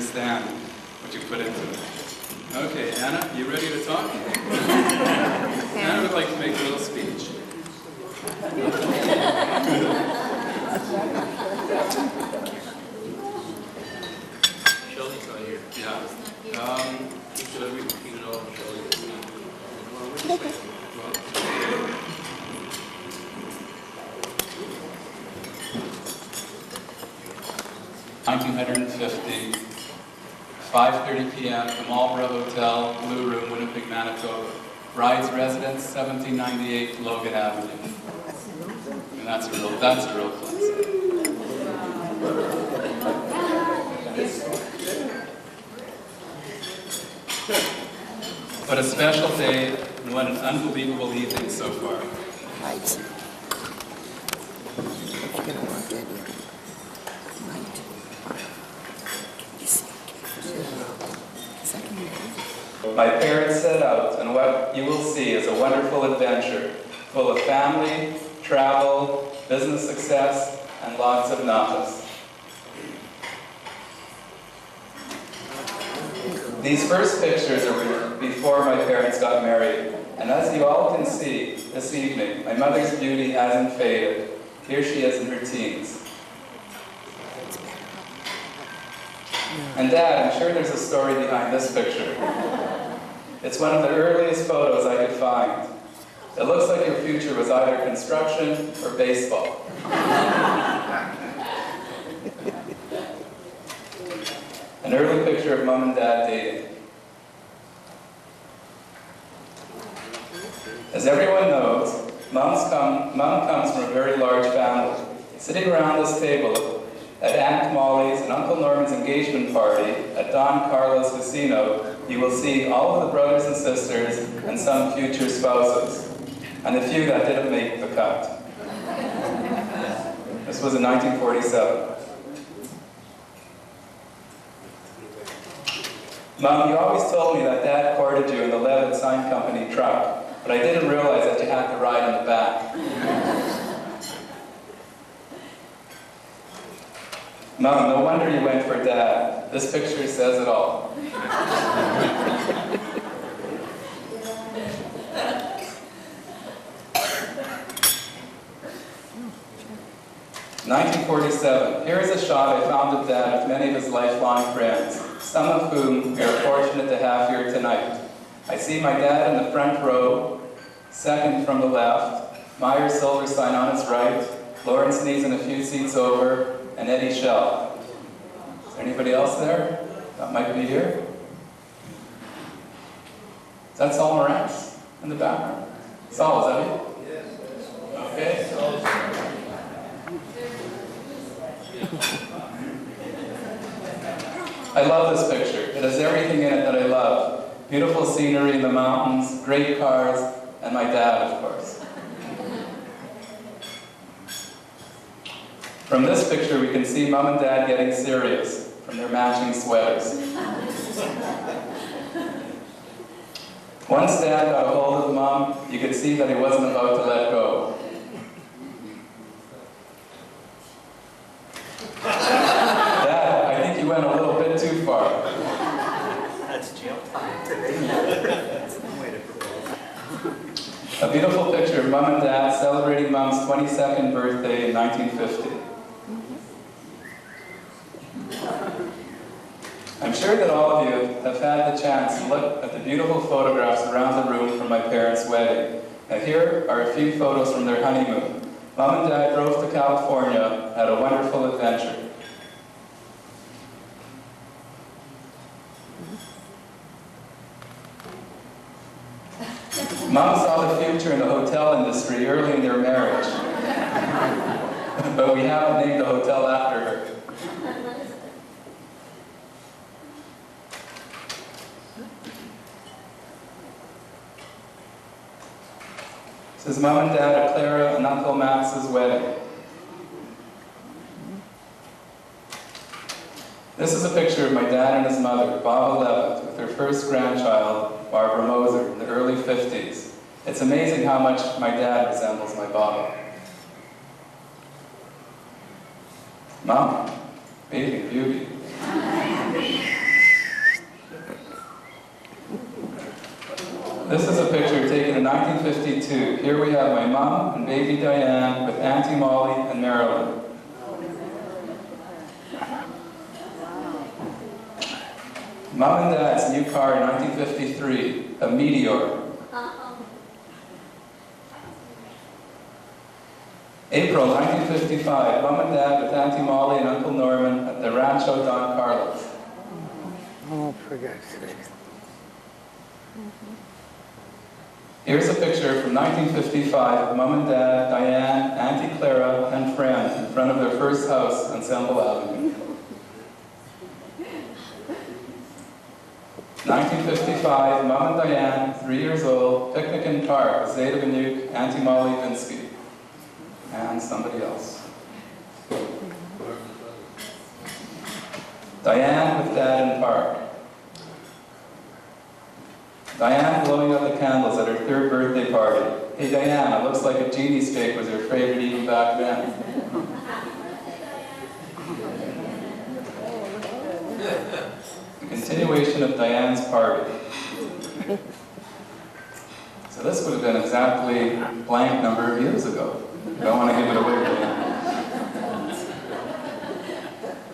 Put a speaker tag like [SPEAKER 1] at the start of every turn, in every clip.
[SPEAKER 1] understand what you put into it. Okay, Anna, you ready to talk? Anna would like to make a little speech.
[SPEAKER 2] Shelley's not here.
[SPEAKER 1] Yeah.
[SPEAKER 2] Should I repeat it all? Shelley?
[SPEAKER 1] 1950, 5:30 p.m., the Marlborough Hotel, Blue Room, Winnipeg, Manitoba. Bride's residence, 1798 Logan Avenue. And that's a real plus. What a special day, and what an unbelievable evening so far.
[SPEAKER 3] Right. You're going to walk in here. Right.
[SPEAKER 1] My parents set out, and what you will see is a wonderful adventure, full of family, travel, business success, and lots of natas. These first pictures are before my parents got married, and as you all can see this evening, my mother's beauty hasn't faded. Here she is in her teens. And Dad, I'm sure there's a story behind this picture. It's one of the earliest photos I could find. It looks like your future was either construction or baseball. An early picture of Mom and Dad dating. As everyone knows, Mom comes from a very large family. Sitting around this table at Aunt Molly's and Uncle Norman's engagement party at Don Carlo's casino, you will see all of the brothers and sisters and some future spouses, and a few that didn't make the cut. This was in 1947. Mom, you always told me that Dad courted you in the Levitt Sign Company truck, but I didn't realize that you had to ride in the back. Mom, no wonder you went for Dad. This picture says it all. 1947. Here is a shot I found of Dad with many of his lifelong friends, some of whom we are fortunate to have here tonight. I see my dad in the front row, second from the left, Meyer Silverstein on his right, Lawrence Neeson a few seats over, and Eddie Schell. Is there anybody else there that might be here? Is that Saul Morantz in the background? Saul, is that you? Yes. Okay. I love this picture. It has everything in it that I love. Beautiful scenery in the mountains, great cars, and my dad, of course. From this picture, we can see Mom and Dad getting serious from their matching sweaters. Once Dad got a hold of Mom, you could see that he wasn't about to let go. Dad, I think you went a little bit too far.
[SPEAKER 4] That's jail time.
[SPEAKER 1] A beautiful picture of Mom and Dad celebrating Mom's 22nd birthday in 1950. I'm sure that all of you have had the chance to look at the beautiful photographs around the room from my parents' wedding. Now here are a few photos from their honeymoon. Mom and Dad drove to California, had a wonderful adventure. Mom saw the future in the hotel industry early in their marriage, but we haven't named the hotel after her. This is Mom and Dad at Clara and Uncle Max's wedding. This is a picture of my dad and his mother, Bob 11th, with their first grandchild, Barbara Moser, in the early 50s. It's amazing how much my dad resembles my Bob. Mom, baby, beauty. This is a picture taken in 1952. Here we have my mom and baby Diane with Auntie Molly and Marilyn. Mom and Dad's new car in 1953, a Meteor. April 1955, Mom and Dad with Auntie Molly and Uncle Norman at the Rancho Don Carlos.
[SPEAKER 3] Oh, for God's sake.
[SPEAKER 1] Here's a picture from 1955 of Mom and Dad, Diane, Auntie Clara, and friends in front of their first house on Semple Avenue. 1955, Mom and Diane, 3 years old, picnic in park with Zeta Vanuk, Auntie Molly Vinsky, and somebody else. Diane with Dad in park. Diane blowing out the candles at her 3rd birthday party. Hey Diane, it looks like a genie steak was your favorite even back then. The continuation of Diane's party. So this would have been exactly blank number of years ago. I don't want to give it away again.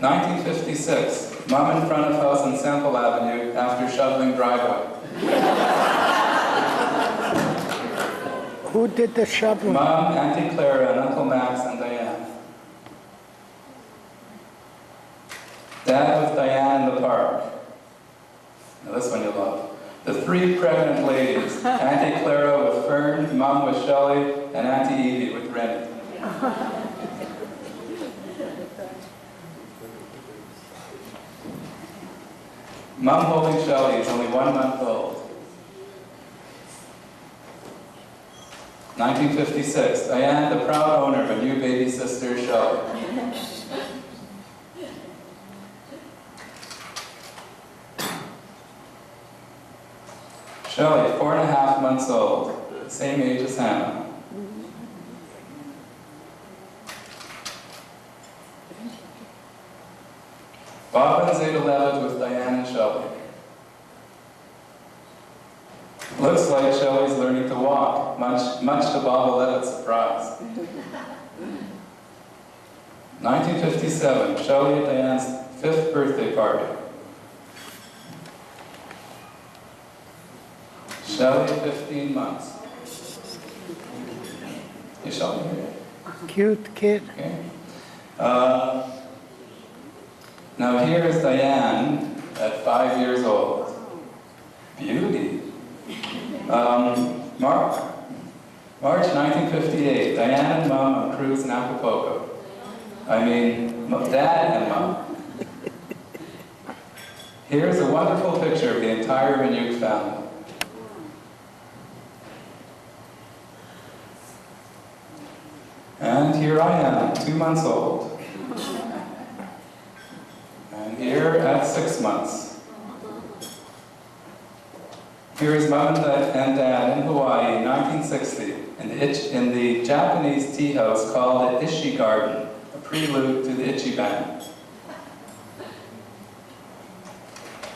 [SPEAKER 1] 1956, Mom in front of house on Semple Avenue after shoveling driveway.
[SPEAKER 3] Who did the shoveling?
[SPEAKER 1] Mom, Auntie Clara, and Uncle Max and Diane. Dad with Diane in the park. Now this one you love. The 3 pregnant ladies. Auntie Clara with Fern, Mom with Shelley, and Auntie Evie with Rennie. Mom holding Shelley is only 1 month old. 1956, Diane, the proud owner of a new baby sister, Shelley. Shelley, 4.5 months old, same age as Hannah. Bob and Zeta Levitt with Diane and Shelley. Looks like Shelley's learning to walk, much to Bob Levitt's surprise. 1957, Shelley at Diane's 5th birthday party. Shelley, 15 months. Hey, Shelley.
[SPEAKER 3] Cute kid.
[SPEAKER 1] Okay. Now here's Diane at 5 years old. Beauty. March 1958, Diane and Mom on cruise in Acapulco. I mean, Dad and Mom. Here's a wonderful picture of the entire Vanuk family. And here I am, 2 months old. And here at 6 months. Here is Mom and Dad in Hawaii in 1960 in the Japanese tea house called the Ishi Garden, a prelude to the Ichi Band.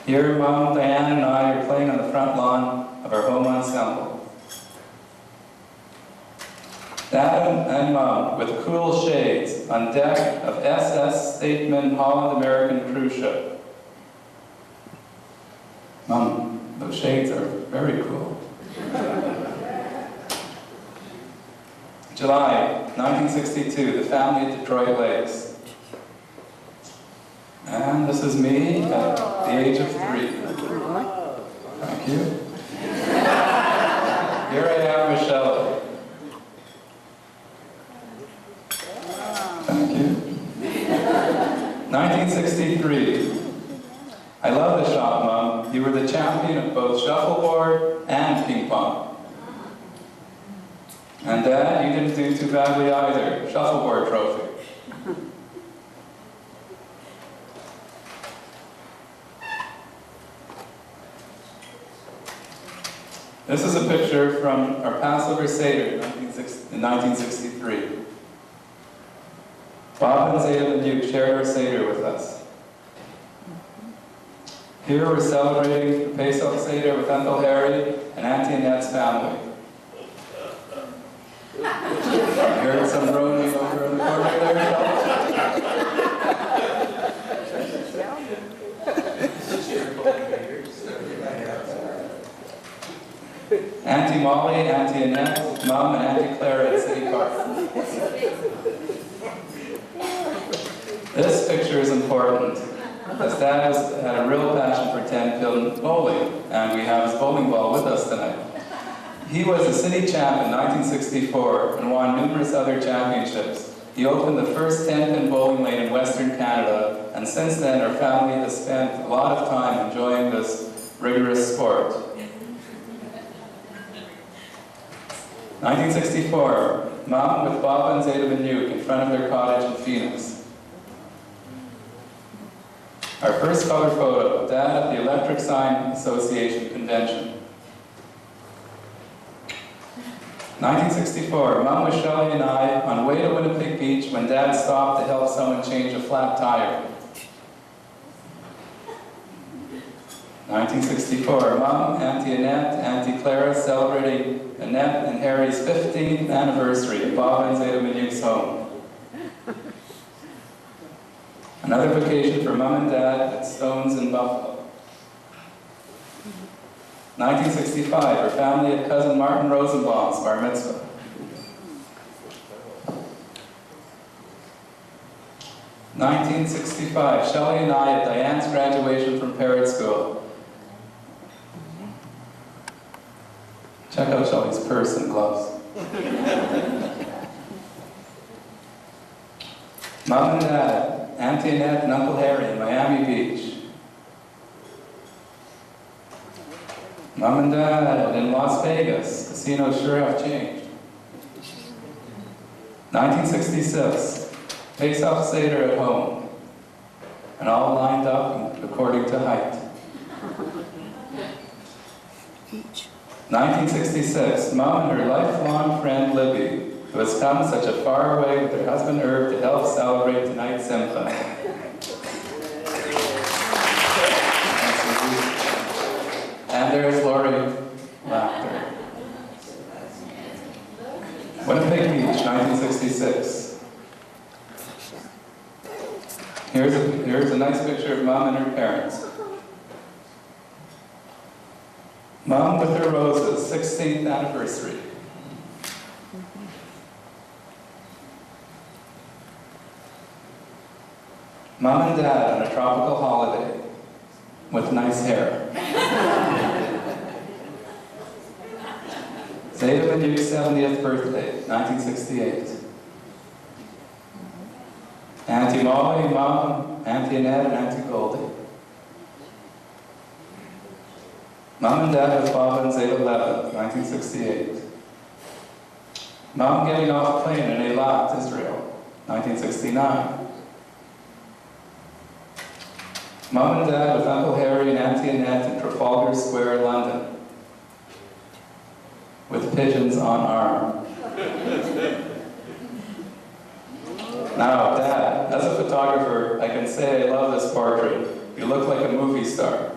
[SPEAKER 1] Here Mom, Diane, and I are playing on the front lawn of our home ensemble. Dad and Mom with cool shades on deck of SS Statesman Holland American cruise ship. Mom, those shades are very cool. July 1962, the family at Detroit Lakes. And this is me at the age of 3. Thank you. Here I am with Shelley. Thank you. 1963. I love the shot, Mom. You were the champion of both shuffleboard and ping pong. And Dad, you didn't do too badly either. Shuffleboard trophy. This is a picture from our Passover Seder in 1963. Bob and Zeta Vanuk shared our Seder with us. Here we're celebrating the Pesach Seder with Uncle Harry and Auntie Annette's family. I heard some groaning over in the corner there, Auntie Molly, Auntie Annette, Mom, and Auntie Clara at City Park. This picture is important, as Dad had a real passion for 10-pin bowling, and we have his bowling ball with us tonight. He was a city champ in 1964 and won numerous other championships. He opened the first 10-pin bowling lane in Western Canada, and since then our family has spent a lot of time enjoying this rigorous sport. 1964, Mom with Bob and Zeta Manuke in front of their cottage in Phoenix. Our first color photo of Dad at the Electric Sign Association convention. 1964, Mom with Shelley and I on way to Winnipeg Beach when Dad stopped to help someone change a flat tire. 1964, Mom, Auntie Annette, Auntie Clara celebrating Annette and Harry's 15th anniversary at Bob and Zeta Manuke's home. Another vacation for Mom and Dad at Stones in Buffalo. 1965, our family at Cousin Martin Rosenbaum's bar mitzvah. 1965, Shelley and I at Diane's graduation from Parrott School. Check out Shelley's purse and gloves. Mom and Dad, Auntie Annette and Uncle Harry in Miami Beach. Mom and Dad in Las Vegas. Casinos sure have changed. 1966, face-off Seder at home. And all lined up according to height. 1966, Mom and her lifelong friend Libby, who has come such a far way with her husband Irv to help celebrate tonight's Simcha. And there's Lori Laughter. Winnipeg Beach, 1966. Here's a nice picture of Mom and her parents. Mom with her roses, 16th anniversary. Mom and Dad on a tropical holiday with nice hair. Zeta Manuke's 70th birthday, 1968. Auntie Molly, Mom, Auntie Annette, and Auntie Goldie. Mom and Dad with Bob and Zeta 11th, 1968. Mom getting off a plane in Eilat, Israel, 1969. Mom and Dad with Uncle Harry and Auntie Annette in Trafalgar Square, London, with pigeons on arm. Now, Dad, as a photographer, I can say I love this portrait. You look like a movie star.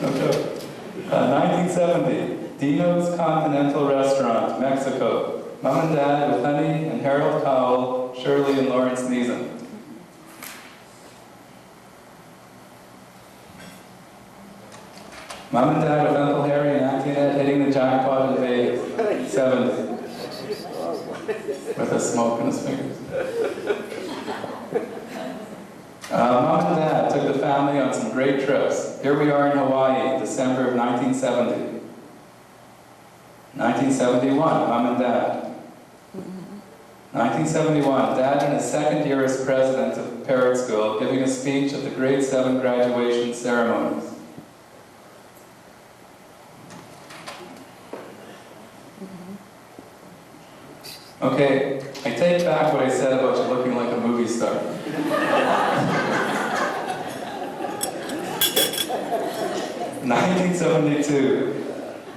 [SPEAKER 1] No joke. 1970, Dino's Continental Restaurant, Mexico. Mom and Dad with Honey and Harold Cowell, Shirley and Lawrence Neeson. Mom and Dad with Uncle Harry and Auntie Annette hitting the jackpot in Vegas, 70. With a smoke in his fingers. Mom and Dad took the family on some great trips. Here we are in Hawaii, December of 1970. 1971, Mom and Dad. 1971, Dad in his second year as president of Parrott School, giving a speech at the grade 7 graduation ceremonies. Okay, I take back what I said about you looking like a movie star. 1972,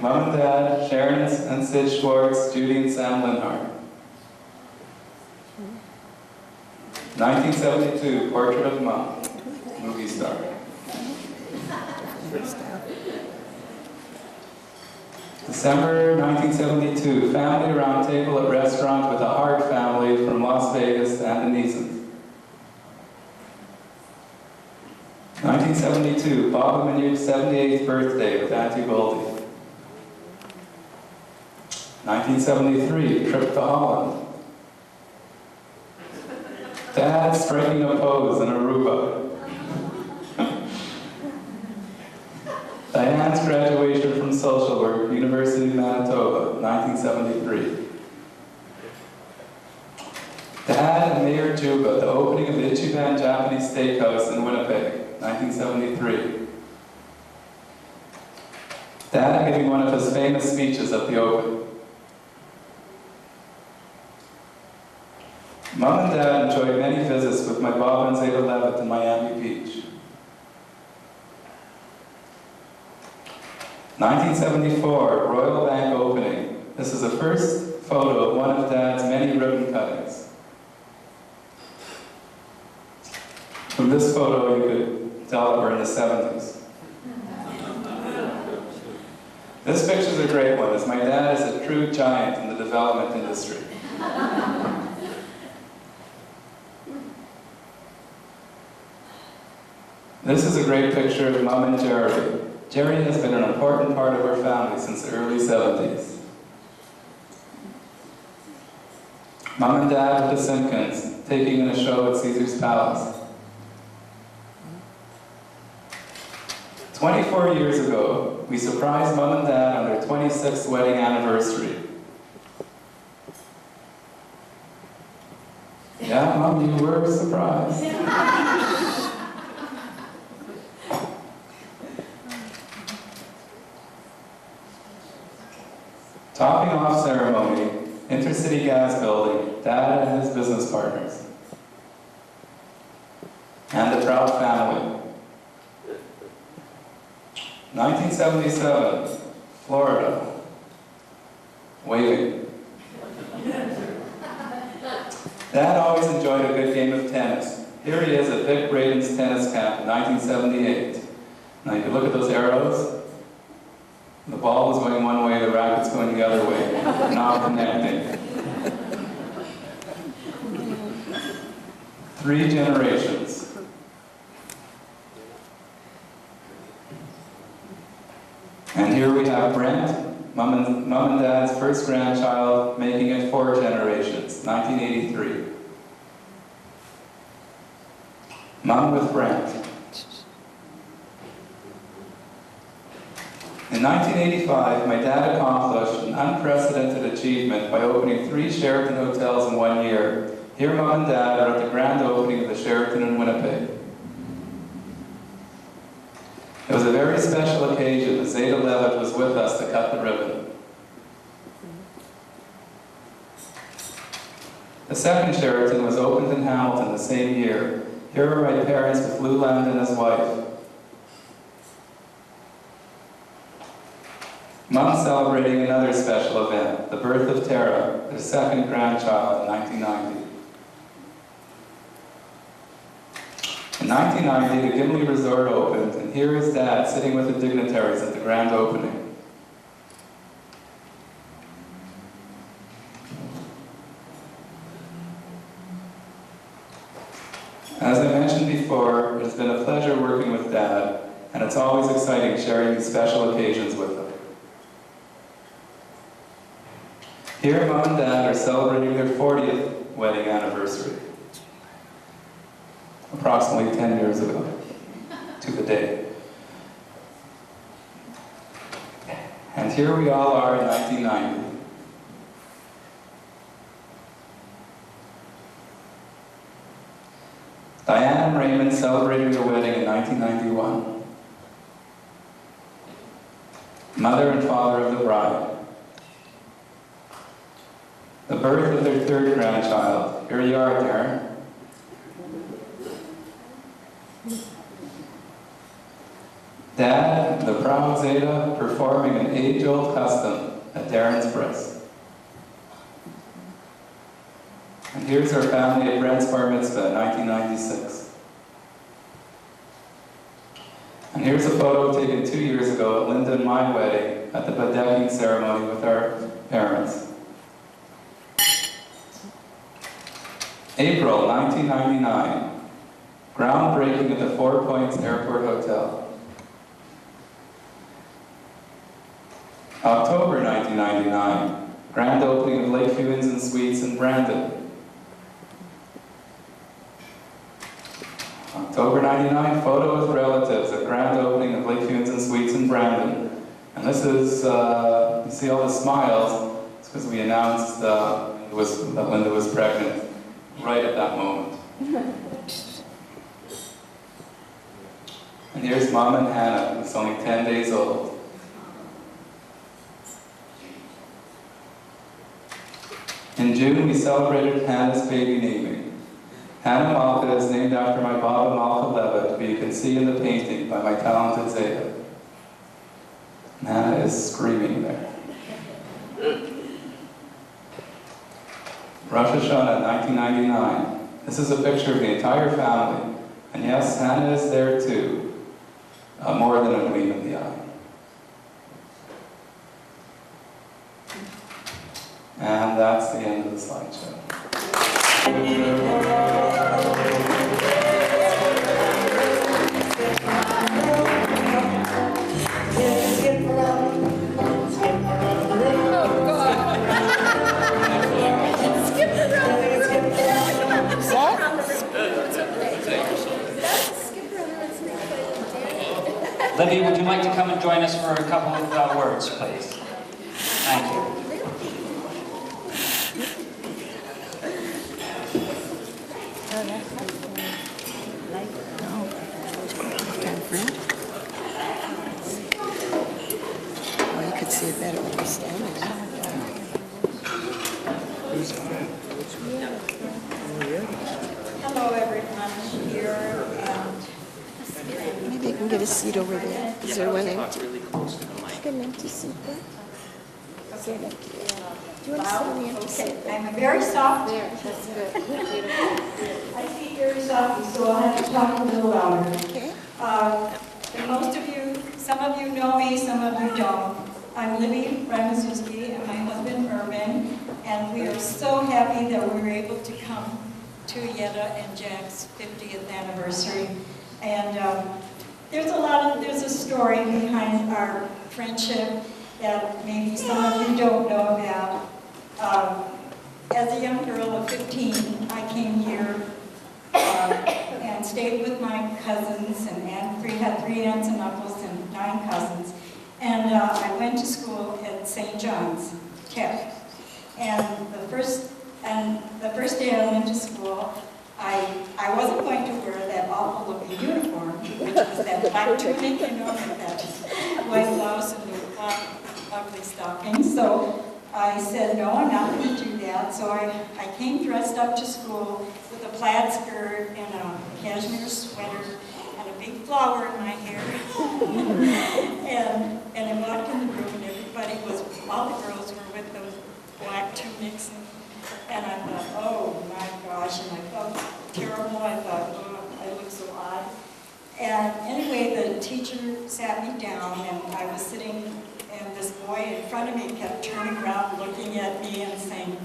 [SPEAKER 1] Mom and Dad, Sharon and Sid Schwartz, Judy and Sam Linhart. 1972, Portrait of Mom, movie star. December 1972, family roundtable at restaurant with the Hart family from Las Vegas and the Neesons. 1972, Bob Minute's 78th birthday with Auntie Goldie. 1973, trip to Holland. Dad striking a pose in Aruba. Diane's graduation from social work, University of Manitoba, 1973. Dad and Mayor Juba at the opening of the Ichiban Japanese Steakhouse in Winnipeg, 1973. Dad giving one of his famous speeches at the open. Mom and Dad enjoyed many visits with my Bob and Zeta Levitt to Miami Beach. 1974, Royal Bank opening. This is the first photo of one of Dad's many ribbon cuttings. From this photo, you could tell that we're in the 70s. This picture's a great one, as my dad is a true giant in the development industry. This is a great picture of Mom and Jerry. Jerry has been an important part of our family since the early 70s. Mom and Dad with the Simpkins, taking in a show at Caesar's Palace. 24 years ago, we surprised Mom and Dad on their 26th wedding anniversary. Yeah, Mom, you were surprised. Topping off ceremony, Intercity Gas Building, Dad and his business partners. And the proud family. 1977, Florida. Waving. Dad always enjoyed a good game of tennis. Here he is at Vic Braden's tennis camp in 1978. Now you can look at those arrows. The ball was going one way, the racket's going the other way. Not connecting. 3 generations. And here we have Brent, Mom and Dad's first grandchild, making it 4 generations, 1983. Mom with Brent. In 1985, my dad accomplished an unprecedented achievement by opening 3 Sheraton hotels in 1 year. Here, Mom and Dad are at the grand opening of the Sheraton in Winnipeg. It was a very special occasion as Zeta Levitt was with us to cut the ribbon. The second Sheraton was opened in Hamilton the same year. Here are my parents with Lou Land and his wife. Mom celebrating another special event, the birth of Tara, their second grandchild, in 1990. In 1990, the Gimli Resort opened, and here is Dad sitting with the dignitaries at the grand opening. As I mentioned before, it has been a pleasure working with Dad, and it's always exciting sharing these special occasions with him. Here, Mom and Dad are celebrating their 40th wedding anniversary. Approximately 10 years ago, to the day. And here we all are in 1990. Diane and Raymond celebrating their wedding in 1991. Mother and father of the bride. The birth of their 3rd grandchild. Here you are, Darren. Dad, the proud Zeta, performing an age-old custom at Darren's breast. And here's our family at Brent's bar mitzvah in 1996. And here's a photo taken 2 years ago at Linda and my wedding at the bedecking ceremony with our parents. April 1999, groundbreaking at the Four Points Airport Hotel. October 1999, grand opening of Lakeview Inns and Suites in Brandon. October 99, photo with relatives at grand opening of Lakeview Inns and Suites in Brandon. And this is, you see all the smiles, it's because we announced that Linda was pregnant right at that moment. And here's Mom and Hannah, who's only 10 days old. In June, we celebrated Hannah's baby naming. Hannah Malka is named after my Baba Malka Levitt, who you can see in the painting by my talented Zeta. And Hannah is screaming there. Rosh Hashanah, 1999. This is a picture of the entire family. And yes, Hannah is there too. More than a gleam in the eye. And that's the end of the slideshow.
[SPEAKER 5] Libby, would you like to come and join us for a couple of words, please? Thank you.
[SPEAKER 6] Well, you could see it better when you're standing.
[SPEAKER 7] Hello, everyone here, and
[SPEAKER 6] Maybe you can get a seat over there. Is there one empty?
[SPEAKER 2] Really close to the mic.
[SPEAKER 6] Is there an empty seat there? Is there an empty? Do you want to sit on the empty seat?
[SPEAKER 7] okay, I'm very soft.
[SPEAKER 6] There, that's good.
[SPEAKER 7] I speak very softly, so I'll have to talk a little louder.
[SPEAKER 6] Okay.
[SPEAKER 7] And most of you, some of you know me, some of you don't. I'm Libby Ramazuski and my husband Irvin, and we are so happy that we were able to come to Yetta and Jack's 50th anniversary. And there's a story behind our friendship that maybe some of you don't know about. As a young girl of 15, I came here and stayed with my cousins, and we had 3 aunts and uncles and 9 cousins. And I went to school at St. John's, Tech. And the first day I went to school, I wasn't going to wear that awful looking uniform, which was that black tunic, you know, with that white blouse and the ugly stockings. So I said, no, I'm not going to do that. So I came dressed up to school with a plaid skirt and a cashmere sweater and a big flower in my hair. and I walked in the room and everybody was, all the girls were with those black tunics. And I thought, oh my gosh, and I felt terrible. I thought, oh, I look so odd. And anyway, the teacher sat me down, and I was sitting, and this boy in front of me kept turning around, looking at me and saying,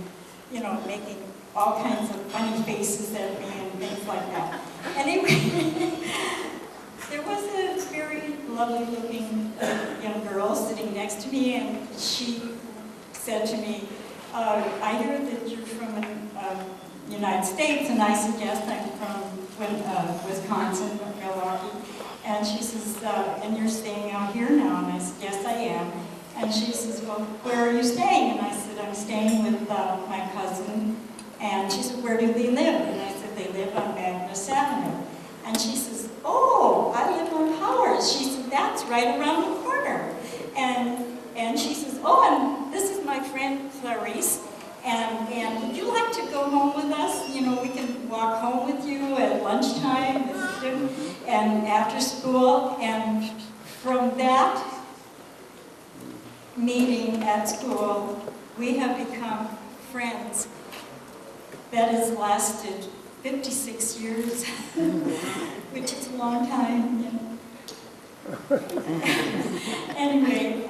[SPEAKER 7] you know, making all kinds of funny faces at me and things like that. Anyway, there was a very lovely looking young girl sitting next to me, and she said to me, I hear that you're from the United States, and I suggest I'm from Wisconsin, Milwaukee. And she says, and you're staying out here now? And I said, yes, I am. And she says, well, where are you staying? And I said, I'm staying with my cousin. And she said, where do they live? And I said, they live on Magnus Avenue. And she says, oh, I live on Powers. She said, that's right around the corner. And she says, oh, and this is my friend Clarice, and would you like to go home with us? You know, we can walk home with you at lunchtime and after school. And from that meeting at school, we have become friends. That has lasted 56 years, which is a long time, you know. Anyway,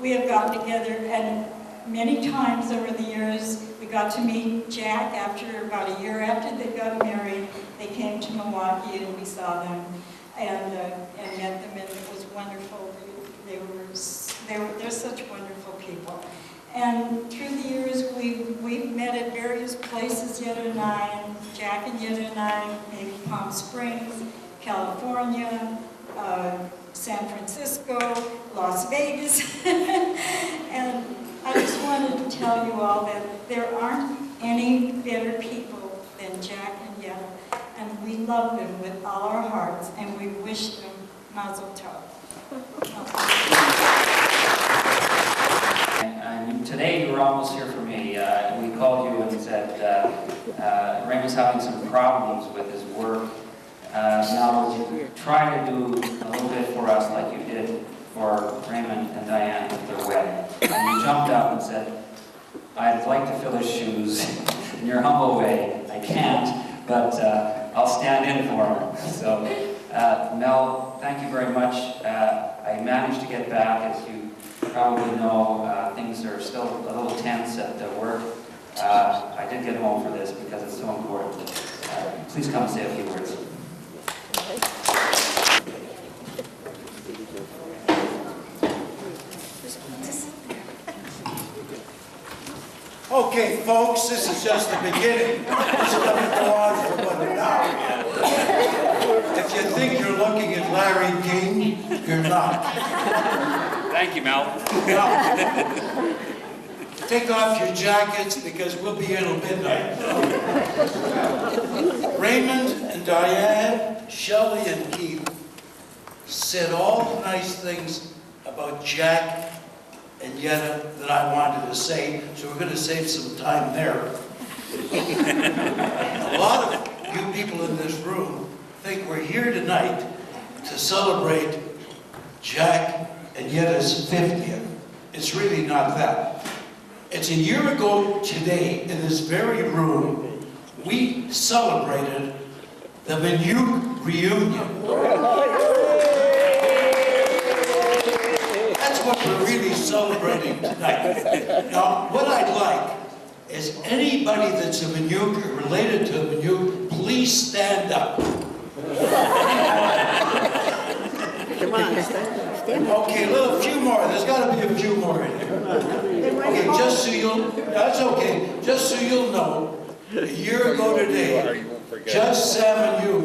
[SPEAKER 7] we have gotten together, and many times over the years, we got to meet Jack after about a year after they got married. They came to Milwaukee and we saw them and met them, and it was wonderful. They're such wonderful people. And through the years, we've met at various places, Yetta and I, and Jack and Yetta and I, maybe Palm Springs, California, San Francisco, Las Vegas. And I just wanted to tell you all that there aren't any better people than Jack and Yetta, and we love them with all our hearts, and we wish them mazel tov.
[SPEAKER 5] And today you were almost here for me. We called you and said Raymond's having some problems with his work. Now, try to do a little bit for us like you did for Raymond and Diane at their wedding. And you jumped up and said, I'd like to fill his shoes in your humble way. I can't, but I'll stand in for him. So, Mel, thank you very much. I managed to get back. As you probably know, things are still a little tense at work. I did get home for this because it's so important. Please come and say a few words.
[SPEAKER 8] Okay, folks, this is just the beginning. It's going to go on for another hour. If you think you're looking at Larry King, you're not.
[SPEAKER 2] Thank you, Mel.
[SPEAKER 8] Now, take off your jackets because we'll be here till midnight. Raymond and Diane, Shelley and Keith said all the nice things about Jack and Yetta that I wanted to say, so we're going to save some time there. A lot of you people in this room think we're here tonight to celebrate Jack and Yetta's 50th. It's really not that. It's a year ago today, in this very room, we celebrated the Minute reunion. That's what we're really celebrating tonight. Now, what I'd like is anybody that's a Minute or related to a Minute, please stand up.
[SPEAKER 6] Come on, stand up.
[SPEAKER 8] Okay, a few more. There's got to be a few more in here. Okay, just so you'll, that's okay. Just so you'll know, a year ago today, Judge Sam and you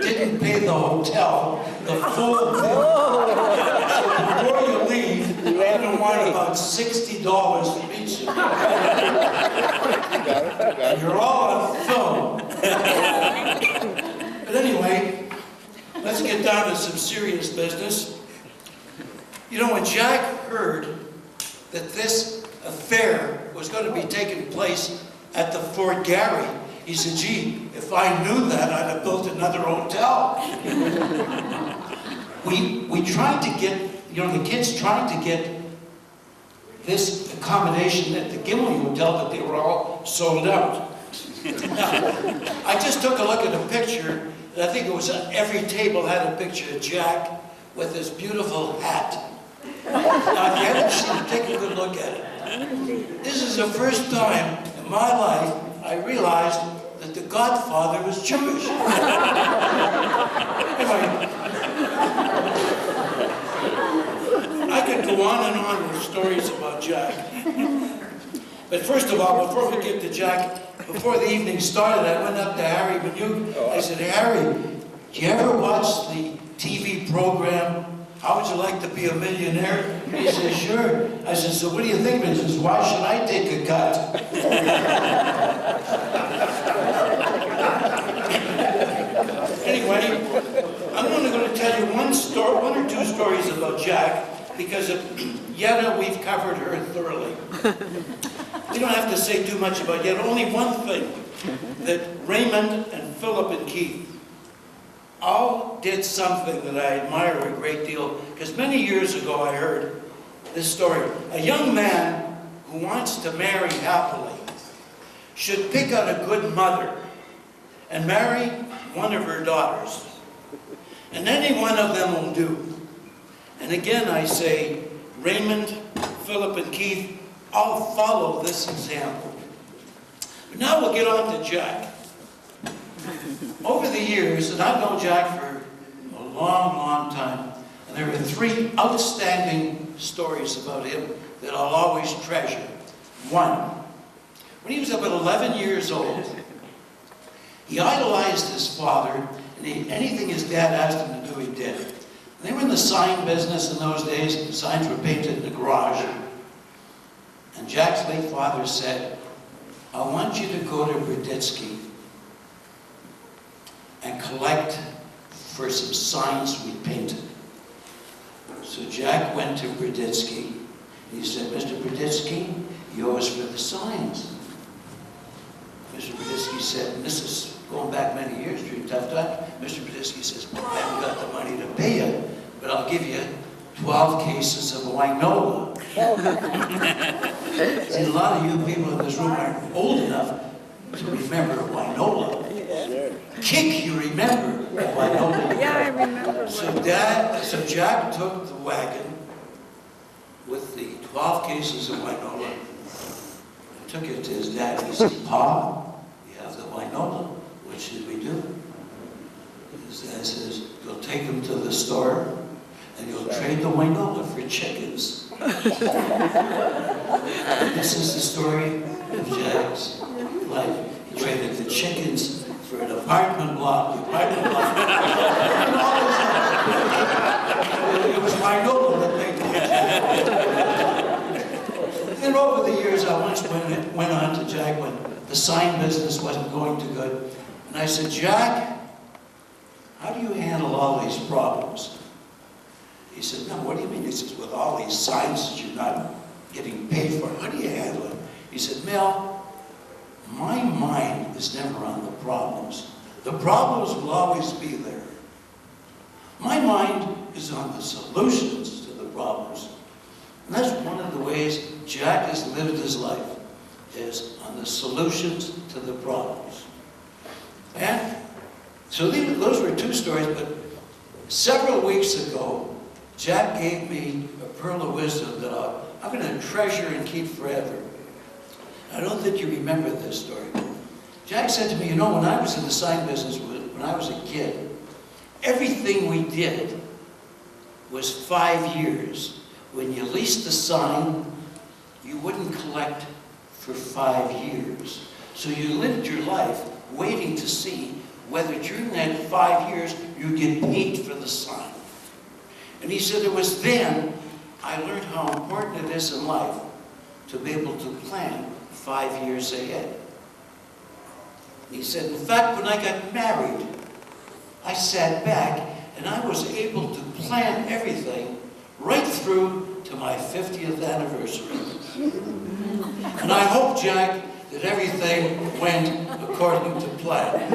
[SPEAKER 8] didn't pay the hotel the full bill. So before you leave, you're going to want about $60 from each of you. And you're all on film. But anyway, let's get down to some serious business. You know, when Jack heard that this affair was going to be taking place at the Fort Garry, he said, gee, if I knew that, I'd have built another hotel. We tried to get, you know, the kids tried to get this accommodation at the Gimli Hotel, but they were all sold out. I just took a look at a picture, and I think it was every table had a picture of Jack with his beautiful hat. Now, if you haven't seen it, take a good look at it. This is the first time in my life I realized that the Godfather was Jewish. Anyway, I could go on and on with stories about Jack. But first of all, before we get to Jack, before the evening started, I went up to Harry Minute. I said, Harry, do you ever watch the TV program, How Would You Like to Be a Millionaire? He said, sure. I said, so what do you think? He says, why should I take a cut? Anyway, I'm only going to tell you one or two stories about Jack, because of Yetta, we've covered her thoroughly. We don't have to say too much about Yetta. Only one thing, that Raymond and Philip and Keith all did something that I admire a great deal, because many years ago I heard this story. A young man who wants to marry happily should pick out a good mother and marry one of her daughters. And any one of them will do. And again, I say, Raymond, Philip, and Keith all follow this example. But now we'll get on to Jack. Over the years, and I've known Jack for a long, long time, and there are 3 outstanding stories about him that I'll always treasure. One, when he was about 11 years old, he idolized his father, and anything his dad asked him to do, he did. And they were in the sign business in those days. The signs were painted in the garage. And Jack's late father said, I want you to go to Broditsky and collect for some signs we painted. So Jack went to Broditsky. He said, Mr. Broditsky, you owe us for the signs. Mr. Broditsky said, and this is going back many years during tough times. Mr. Broditsky says, I haven't got the money to pay you, but I'll give you 12 cases of Winola. See, a lot of you people in this room aren't old enough to remember Winola. Kick, you remember Winola.
[SPEAKER 6] Yeah, I remember.
[SPEAKER 8] So Jack took the wagon with the 12 cases of Winola and took it to his dad. He said, Pa, you have the Winola. What should we do? His dad says, you'll take them to the store and you'll trade the Winola for chickens. This is the story of Jack's life. He traded the chickens for an apartment block. The apartment block. It was Winola that made the chickens. And over the years, I once went on to Jack when the sign business wasn't going too good. And I said, Jack, how do you handle all these problems? He said, no, what do you mean? He says, with all these signs that you're not getting paid for, how do you handle it? He said, Mel, my mind is never on the problems. The problems will always be there. My mind is on the solutions to the problems. And that's one of the ways Jack has lived his life, is on the solutions to the problems. And so those were 2 stories, but several weeks ago, Jack gave me a pearl of wisdom that I'm going to treasure and keep forever. I don't think you remember this story. Jack said to me, you know, when I was in the sign business, when I was a kid, everything we did was 5 years. When you leased the sign, you wouldn't collect for 5 years. So you lived your life waiting to see whether during that 5 years you get paid for the sign. And he said it was then I learned how important it is in life to be able to plan 5 years ahead. He said, in fact, when I got married, I sat back and I was able to plan everything right through to my 50th anniversary. And I hope, Jack, that everything went according to plan.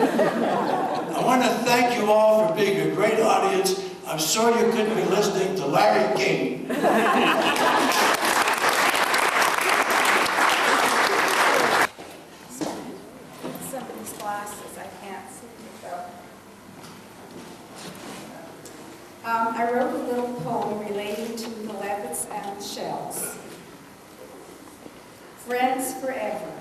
[SPEAKER 8] I want to thank you all for being a great audience. I'm sorry you couldn't be listening to Larry King.
[SPEAKER 6] Some of these glasses I can't see without. I wrote a little poem relating to the Levitt's and Shells. Friends forever.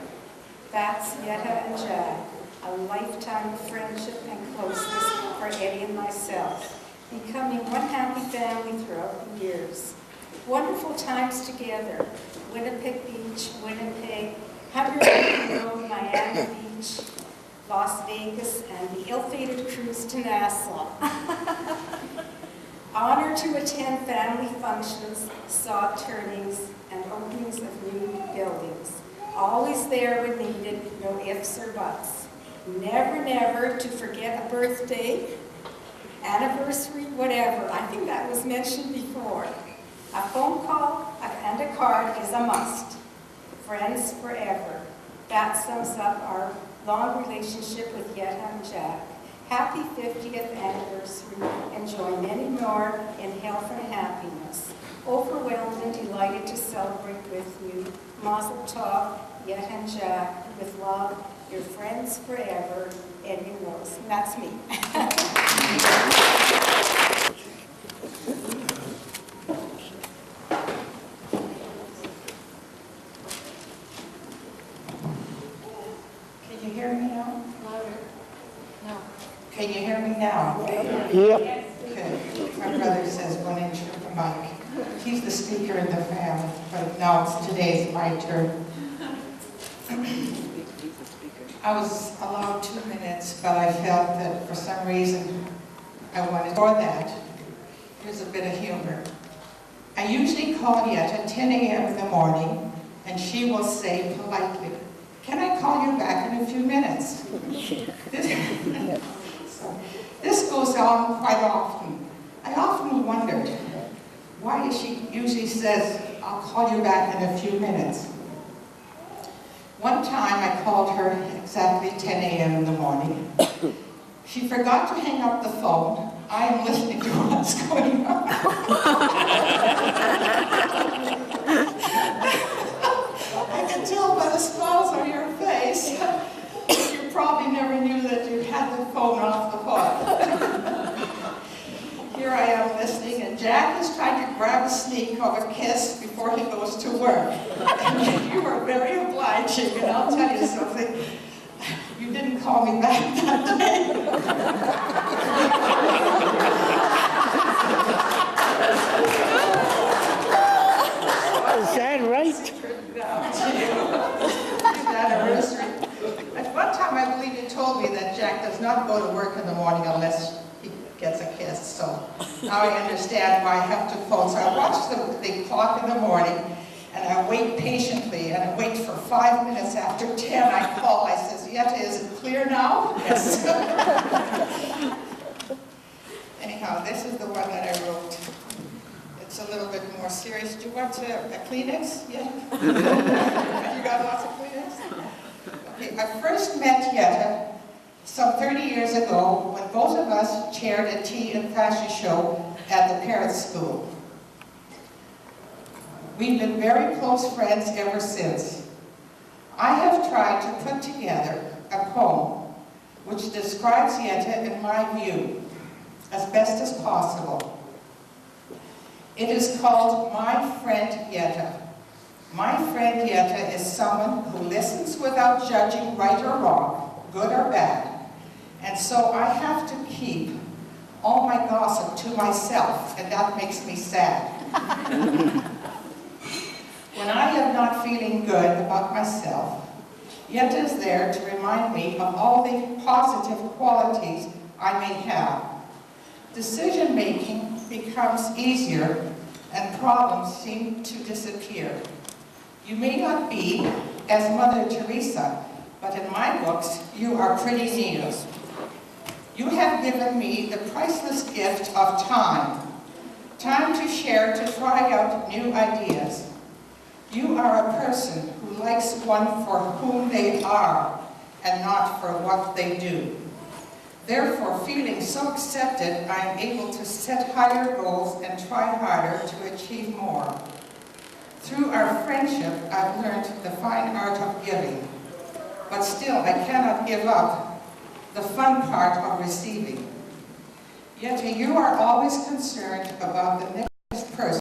[SPEAKER 6] That's Yetta and Jack. A lifetime of friendship and closeness for Eddie and myself. Becoming one happy family throughout the years. Wonderful times together. Winnipeg Beach, Winnipeg, 100 Road, Miami Beach, Las Vegas, and the ill-fated cruise to Nassau. Honor to attend family functions, sod turnings, and openings of new buildings. Always there when needed, no ifs or buts. Never, never to forget a birthday, anniversary, whatever. I think that was mentioned before. A phone call and a card is a must. Friends forever. That sums up our long relationship with Yetta and Jack. Happy 50th anniversary. Enjoy many more in health and happiness. Overwhelmed and delighted to celebrate with you. Mazel tov, Yetta and Jack. With love, your friends forever, Eddie and Rose. And that's me.
[SPEAKER 9] Can you hear me now?
[SPEAKER 3] Yep.
[SPEAKER 9] Okay. My brother says 1 inch from the mic. He's the speaker in the family, but now today's my turn. I was allowed 2 minutes, but I felt that for some reason I wanted more that. Here's a bit of humor. I usually call Yet at 10 a.m. in the morning, and she will say politely, "Can I call you back in a few minutes?" This goes on quite often. I often wondered, why she usually says, "I'll call you back in a few minutes." One time I called her exactly 10 a.m. in the morning. She forgot to hang up the phone. I am listening to what's going on. I can tell by the smiles on your face. You probably never knew that you had the phone off the hook. Here I am listening, and Jack is trying to grab a sneak of a kiss before he goes to work. And you are very obliging, and I'll tell you something. You didn't call me back that day.
[SPEAKER 3] Is that right?
[SPEAKER 9] Anniversary. At one time, I believe you told me that Jack does not go to work in the morning unless he gets a kiss. So now I understand why I have to phone. So I watch the clock in the morning, and I wait patiently, and I wait for 5 minutes after 10. I call. I says, "Yet, is it clear now?" Yes. Anyhow, this is the one that I wrote. It's a little bit more serious. Do you want a Kleenex? Yeah? You got lots of Kleenex? Okay, I first met Yetta some 30 years ago when both of us chaired a tea and fashion show at the Parents' School. We've been very close friends ever since. I have tried to put together a poem which describes Yetta in my view as best as possible. It is called My Friend Yetta. My friend Yetta is someone who listens without judging right or wrong, good or bad. And so I have to keep all my gossip to myself, and that makes me sad. When I am not feeling good about myself, Yetta is there to remind me of all the positive qualities I may have. Decision-making becomes easier, and problems seem to disappear. You may not be as Mother Teresa, but in my books, you are pretty neat. You have given me the priceless gift of time. Time to share, to try out new ideas. You are a person who likes one for whom they are, and not for what they do. Therefore, feeling so accepted, I am able to set higher goals and try harder to achieve more. Through our friendship, I've learned the fine art of giving, but still I cannot give up the fun part of receiving. Yet you are always concerned about the next person